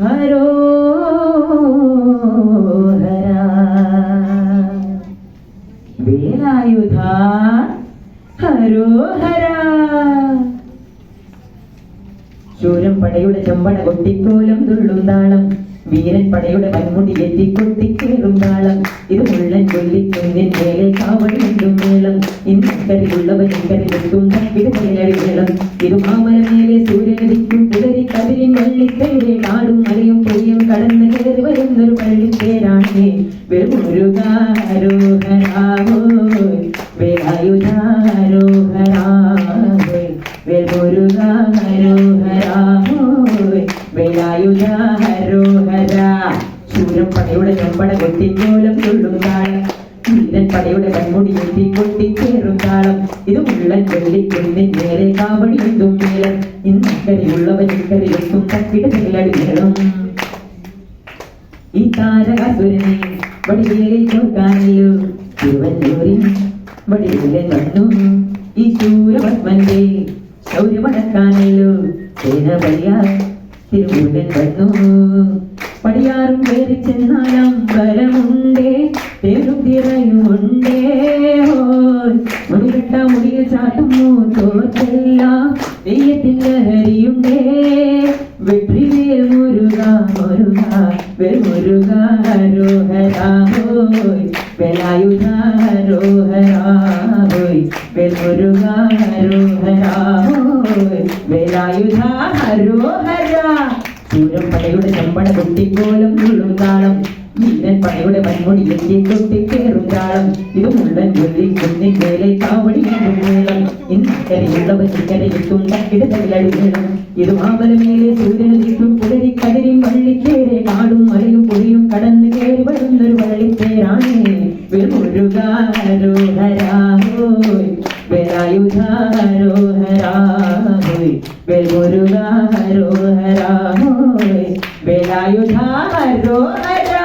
ഹരോഹരാ വേലായുധ ഹരോഹരാ. ശൂരം പടയുടെ ചെമ്പട കൊട്ടിക്കോലം തുള്ളും താളം, വീരൻ പടയുടെ വൻമുടി എത്തിക്കൊട്ടിക്കേറും താളം. ഇത് മുള്ളൻ കൊല്ലിക്കുന്നിൻ മേലെ കാവടിയും മേളം, ഇന്നക്കരിലുള്ളവൻ ഇക്കരിലെത്തും തക്കിടയിലടി മേളം. ഇത് മാമലമേലെ സൂര്യനടിക്കും പുലരി കതിരിൻ വള്ളിത്തേരെ, കാടും മലയും പൊയ്യും കടന്ന് കയറി വരുന്നൊരു പള്ളിത്തേരാണേ. വേൽമുരുകാരോഹരാവോ വേലായുധാരോഹരാവോ വേൽമുരുകാരോഹരാവോ വേലായുധാരോഹരാ. ശൂരം പടയുടെ ചെമ്പട കൊട്ടിക്കോലം തുള്ളും താളം, വീരൻ പടയുടെ കൺമുടി എത്തി കൊട്ടിക്കേറും താളം. ഇത് മുള്ളൻ വെള്ളിക്കുന്നിൻ നേരെ കാവടിയെത്തും മേളം, ഇന്നക്കരിയുള്ളവൻ ഇക്കരിയെത്തും തക്കിടയിലടി മേളം. ഈ താരകാസുരനെ വടിവേലിൽ നോക്കാനല്ലോ തിരുവല്ലൂരിൻ വടിവേലൻ വന്നു. ഈ ശൂരപത്മന്റെ ശൗര്യമടക്കാനല്ലോ സേനപടിയാ തിരുമുരുകൻ വന്നു. പടിയാറും കയറി ചെന്നാലാം ബലമുണ്ടേ, തേരും തിറയുമുണ്ടേ. മുടികെട്ട മുടിയിൽ ചാട്ടുമോ തോറ്റെല്ലാം തെയ്യത്തിൽ ലഹരിയുണ്ടേ. വെற்றிവേൽ മുരുക മുരുക വേൽമുരുക ഹരോഹരാഹോയ് വേലായുധാരോഹരാഹോയ് വേൽമുരുക ഹരോഹരാഹോയ് വേലായുധ ഹരോഹരാ. ശൂരം പടയുടെ ചെമ്പട കൊട്ടിക്കോലം തുള്ളും താളം, വീരൻ പടയുടെ വൻമുടി എത്തി കൊട്ടിക്കേറും താളം. ഇത് മുള്ളൻ കൊല്ലിക്കുന്നിൻ മേലെ കാവടിയും മേളം, ഇന്നക്കരിയുള്ളവൻ ഇക്കരയെത്തും തക്കിടയിലടി മേളം. ഇത് മാമലമേലെ സൂര്യനടിക്കും പുലരി കതിരിൻ വള്ളിത്തേരെ, കാടും മലയും പൊഴിയും കടന്ന് കയറി വരുന്നൊരു വള്ളിത്തേരാണേ. വേൽമുരുകാരോഹരാഹോയ് വേലായുധാരോഹരാഹോയ് വേൽമുരുകാരോഹരാഹോയ് വേലായുധാരോഹരാ.